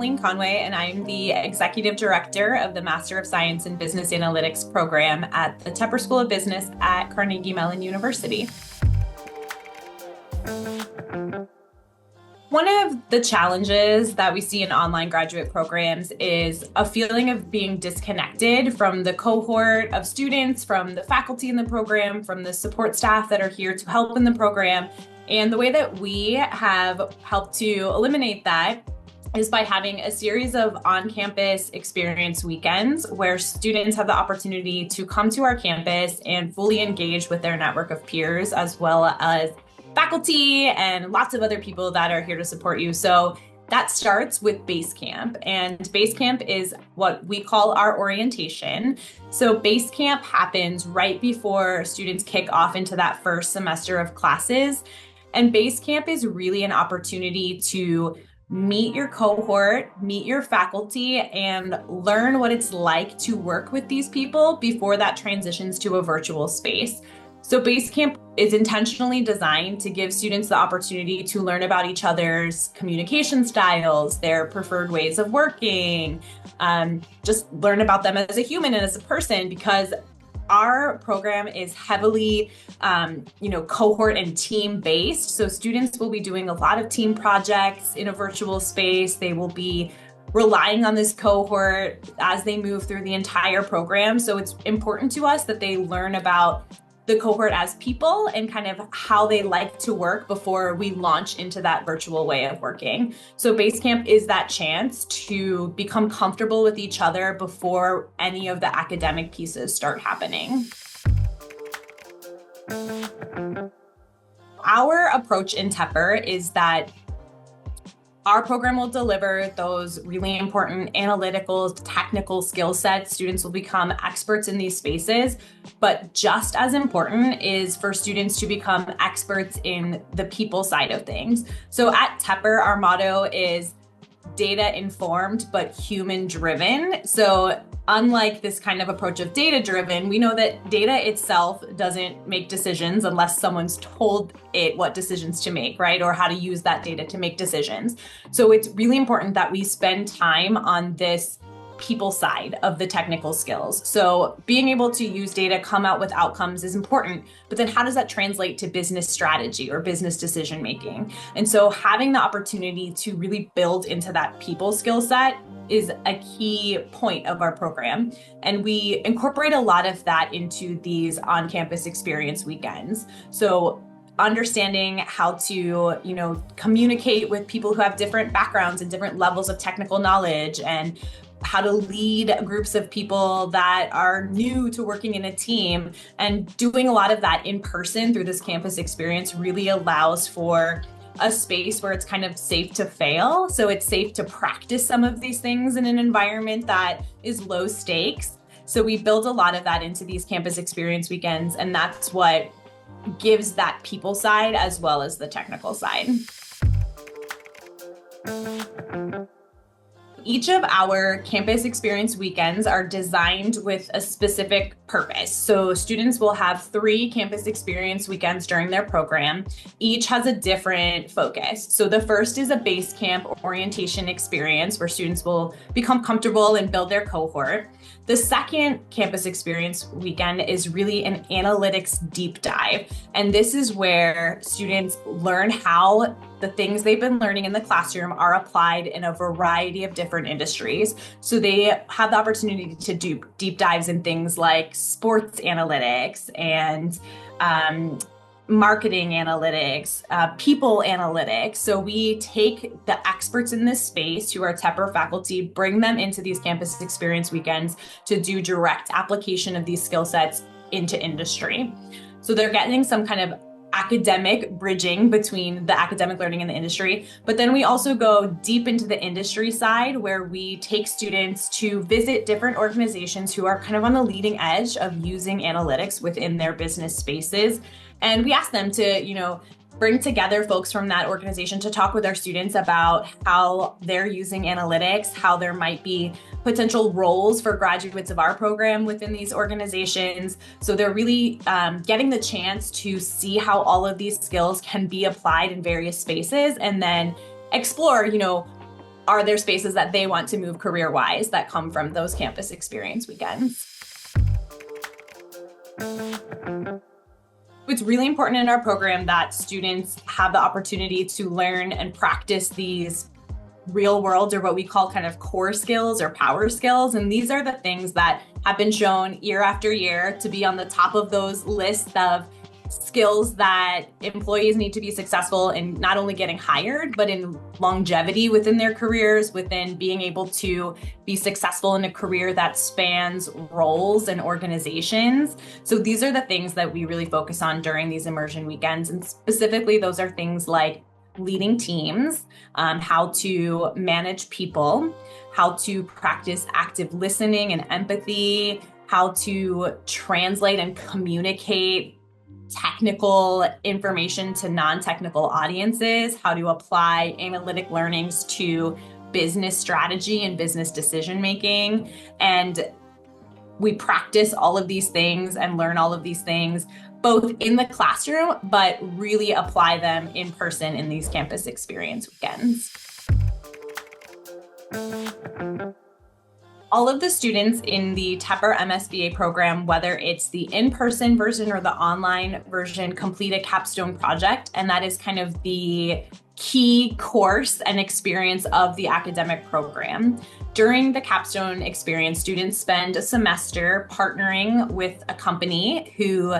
Kathleen Conway, and I'm the Executive Director of the Master of Science in Business Analytics program at the Tepper School of Business at Carnegie Mellon University. One of the challenges that we see in online graduate programs is a feeling of being disconnected from the cohort of students, from the faculty in the program, from the support staff that are here to help in the program. And the way that we have helped to eliminate that is by having a series of on-campus experience weekends where students have the opportunity to come to our campus and fully engage with their network of peers, as well as faculty and lots of other people that are here to support you. So that starts with BaseCamp, and BaseCamp is what we call our orientation. So BaseCamp happens right before students kick off into that first semester of classes. And BaseCamp is really an opportunity to meet your cohort, meet your faculty, and learn what it's like to work with these people before that transitions to a virtual space. So BaseCamp is intentionally designed to give students the opportunity to learn about each other's communication styles, their preferred ways of working, just learn about them as a human and as a person, because our program is heavily, cohort and team based. So students will be doing a lot of team projects in a virtual space. They will be relying on this cohort as they move through the entire program. So it's important to us that they learn about the cohort as people and kind of how they like to work before we launch into that virtual way of working. So BaseCamp is that chance to become comfortable with each other before any of the academic pieces start happening. Our approach in Tepper is that our program will deliver those really important analytical, technical skill sets. Students will become experts in these spaces, but just as important is for students to become experts in the people side of things. So at Tepper, our motto is data informed, but human driven. So unlike this kind of approach of data driven, we know that data itself doesn't make decisions unless someone's told it what decisions to make, right? Or how to use that data to make decisions. So it's really important that we spend time on this people side of the technical skills. So being able to use data, come out with outcomes is important, but then how does that translate to business strategy or business decision making? And so having the opportunity to really build into that people skill set is a key point of our program. And we incorporate a lot of that into these on-campus experience weekends. So understanding how to, communicate with people who have different backgrounds and different levels of technical knowledge, and how to lead groups of people that are new to working in a team, and doing a lot of that in person through this campus experience really allows for a space where it's kind of safe to fail. So it's safe to practice some of these things in an environment that is low stakes. So we build a lot of that into these campus experience weekends, and that's what gives that people side as well as the technical side. Each of our campus experience weekends are designed with a specific purpose. So students will have 3 campus experience weekends during their program. Each has a different focus. So the first is a BaseCamp orientation experience where students will become comfortable and build their cohort. The second campus experience weekend is really an analytics deep dive. And this is where students learn how the things they've been learning in the classroom are applied in a variety of different industries. So they have the opportunity to do deep dives in things like sports analytics and marketing analytics, people analytics. So we take the experts in this space who are Tepper faculty, bring them into these campus experience weekends to do direct application of these skill sets into industry. So they're getting some kind of academic bridging between the academic learning and the industry. But then we also go deep into the industry side where we take students to visit different organizations who are kind of on the leading edge of using analytics within their business spaces. And we ask them to, bring together folks from that organization to talk with our students about how they're using analytics, how there might be potential roles for graduates of our program within these organizations. So they're really getting the chance to see how all of these skills can be applied in various spaces, and then explore, are there spaces that they want to move career-wise that come from those campus experience weekends? It's really important in our program that students have the opportunity to learn and practice these real world, or what we call kind of core skills or power skills. And these are the things that have been shown year after year to be on the top of those lists of skills that employees need to be successful in not only getting hired, but in longevity within their careers, within being able to be successful in a career that spans roles and organizations. So these are the things that we really focus on during these immersion weekends. And specifically, those are things like leading teams, how to manage people, how to practice active listening and empathy, how to translate and communicate technical information to non-technical audiences, how to apply analytic learnings to business strategy and business decision making. And we practice all of these things and learn all of these things both in the classroom, but really apply them in person in these campus experience weekends. All of the students in the Tepper MSBA program, whether it's the in-person version or the online version, complete a capstone project. And that is kind of the key course and experience of the academic program. During the capstone experience, students spend a semester partnering with a company who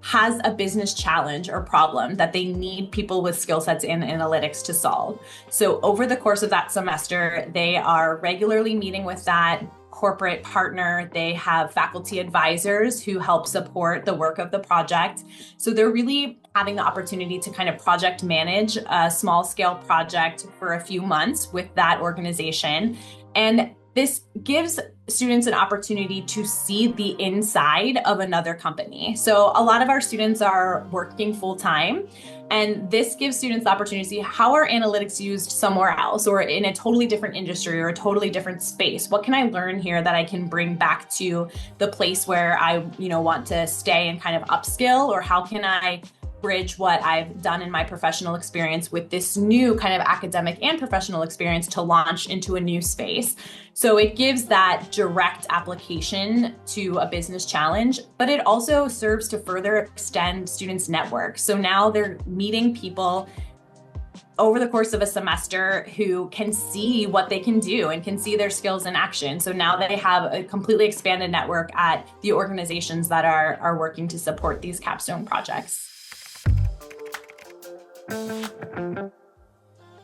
has a business challenge or problem that they need people with skill sets in analytics to solve. So over the course of that semester, they are regularly meeting with that corporate partner. They have faculty advisors who help support the work of the project. So they're really having the opportunity to kind of project manage a small scale project for a few months with that organization. And this gives students an opportunity to see the inside of another company. So a lot of our students are working full time, and this gives students the opportunity to see how are analytics used somewhere else or in a totally different industry or a totally different space. What can I learn here that I can bring back to the place where I, want to stay and kind of upskill, or how can I bridge what I've done in my professional experience with this new kind of academic and professional experience to launch into a new space. So it gives that direct application to a business challenge, but it also serves to further extend students' network. So now they're meeting people over the course of a semester who can see what they can do and can see their skills in action. So now they have a completely expanded network at the organizations that are working to support these capstone projects.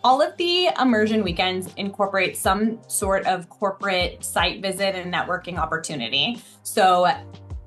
All of the immersion weekends incorporate some sort of corporate site visit and networking opportunity. So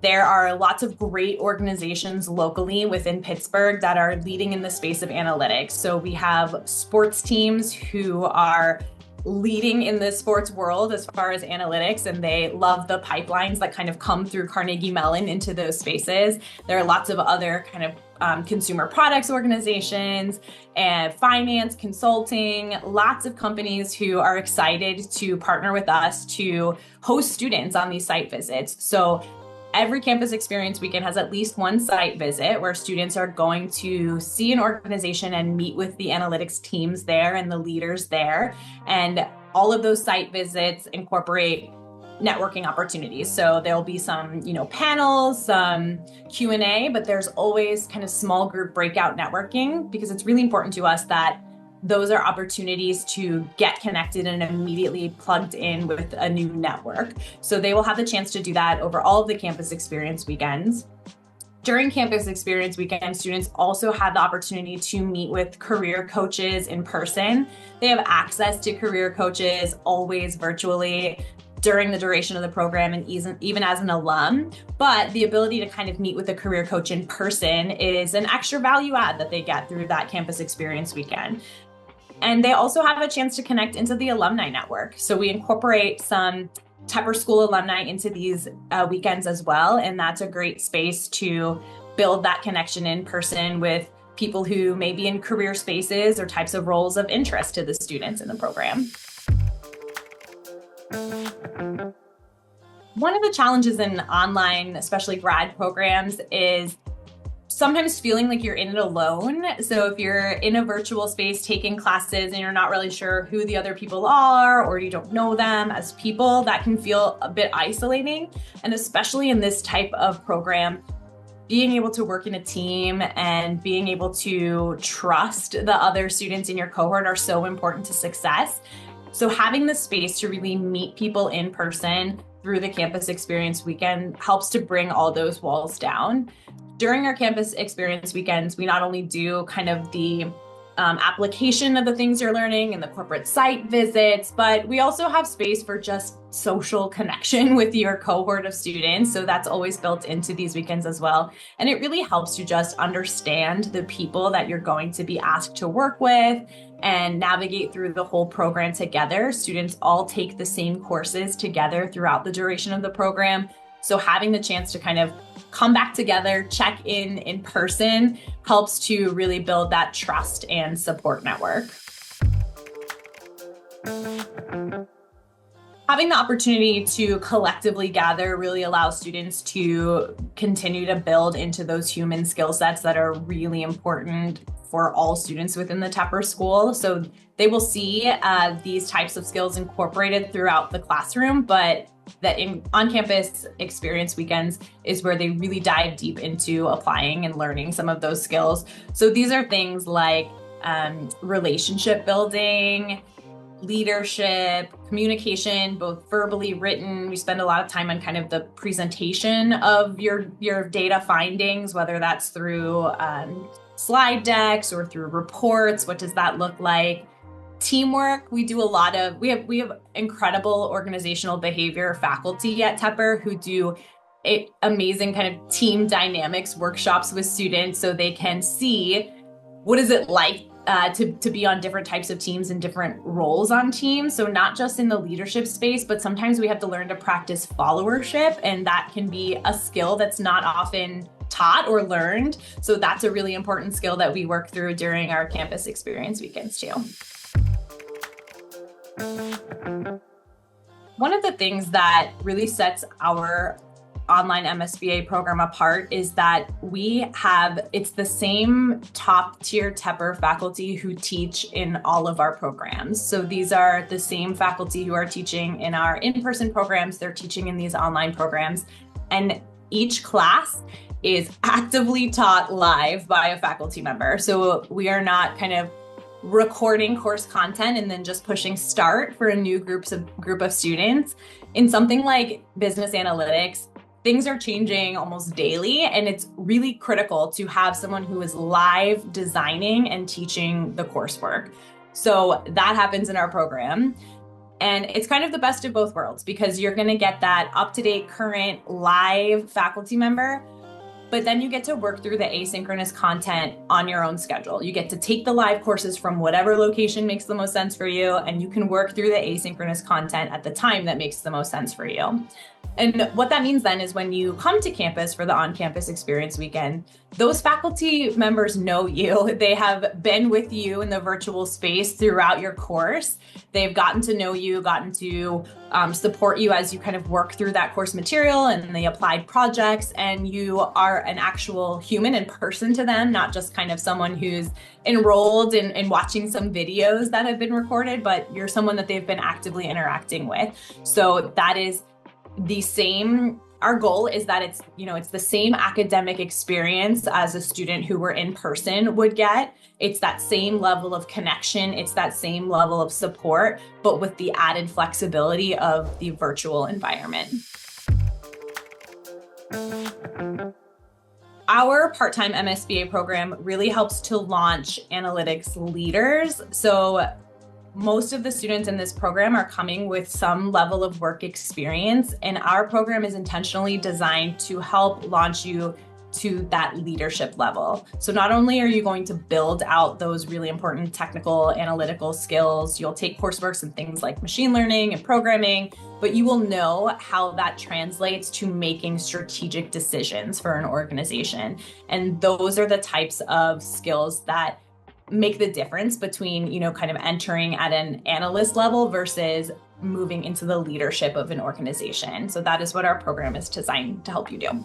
there are lots of great organizations locally within Pittsburgh that are leading in the space of analytics. So we have sports teams who are leading in the sports world as far as analytics, and they love the pipelines that kind of come through Carnegie Mellon into those spaces. There are lots of other kind of consumer products organizations and finance, consulting, lots of companies who are excited to partner with us to host students on these site visits. So every campus experience weekend has at least one site visit where students are going to see an organization and meet with the analytics teams there and the leaders there. And all of those site visits incorporate networking opportunities. So there'll be some, panels, some Q&A, but there's always kind of small group breakout networking, because it's really important to us that those are opportunities to get connected and immediately plugged in with a new network. So they will have the chance to do that over all of the campus experience weekends. During campus experience weekend, students also have the opportunity to meet with career coaches in person. They have access to career coaches always virtually during the duration of the program and even as an alum, but the ability to kind of meet with a career coach in person is an extra value add that they get through that campus experience weekend. And they also have a chance to connect into the alumni network. So we incorporate some Tepper School alumni into these weekends as well. And that's a great space to build that connection in person with people who may be in career spaces or types of roles of interest to the students in the program. One of the challenges in online, especially grad programs, is sometimes feeling like you're in it alone. So if you're in a virtual space taking classes and you're not really sure who the other people are, or you don't know them as people, that can feel a bit isolating. And especially in this type of program, being able to work in a team and being able to trust the other students in your cohort are so important to success. So having the space to really meet people in person through the campus experience weekend helps to bring all those walls down. During our campus experience weekends, we not only do kind of the application of the things you're learning and the corporate site visits, but we also have space for just social connection with your cohort of students. So that's always built into these weekends as well. And it really helps you just understand the people that you're going to be asked to work with and navigate through the whole program together. Students all take the same courses together throughout the duration of the program. So having the chance to kind of come back together, check in person, helps to really build that trust and support network. Having the opportunity to collectively gather really allows students to continue to build into those human skill sets that are really important for all students within the Tepper School. So they will see these types of skills incorporated throughout the classroom, but that in on-campus experience weekends is where they really dive deep into applying and learning some of those skills. So these are things like relationship building, leadership, communication, both verbally, written. We spend a lot of time on kind of the presentation of your data findings, whether that's through slide decks or through reports. What does that look like? Teamwork, we do a lot of, we have incredible organizational behavior faculty at Tepper who do amazing kind of team dynamics workshops with students so they can see what is it like to be on different types of teams and different roles on teams. So not just in the leadership space, but sometimes we have to learn to practice followership, and that can be a skill that's not often taught or learned. So that's a really important skill that we work through during our campus experience weekends too. One of the things that really sets our online MSBA program apart is that it's the same top tier Tepper faculty who teach in all of our programs. So these are the same faculty who are teaching in our in-person programs, they're teaching in these online programs, and each class is actively taught live by a faculty member. So we are not kind of recording course content and then just pushing start for a new group of students. In something like business analytics, things are changing almost daily, and it's really critical to have someone who is live designing and teaching the coursework. So that happens in our program. And it's kind of the best of both worlds because you're going to get that up-to-date, current, live faculty member, but then you get to work through the asynchronous content on your own schedule. You get to take the live courses from whatever location makes the most sense for you, and you can work through the asynchronous content at the time that makes the most sense for you. And what that means then is when you come to campus for the on-campus experience weekend, those faculty members know you. They have been with you in the virtual space throughout your course. They've gotten to know you, gotten to support you as you kind of work through that course material and the applied projects, and you are an actual human in person to them, not just kind of someone who's enrolled in watching some videos that have been recorded, but you're someone that they've been actively interacting with. So that is the same. Our goal is that it's the same academic experience as a student who were in person would get. It's that same level of connection. It's that same level of support, but with the added flexibility of the virtual environment. Our part-time MSBA program really helps to launch analytics leaders. So most of the students in this program are coming with some level of work experience, and our program is intentionally designed to help launch you to that leadership level. So not only are you going to build out those really important technical analytical skills, you'll take coursework in things like machine learning and programming, but you will know how that translates to making strategic decisions for an organization. And those are the types of skills that make the difference between, kind of entering at an analyst level versus moving into the leadership of an organization. So that is what our program is designed to help you do.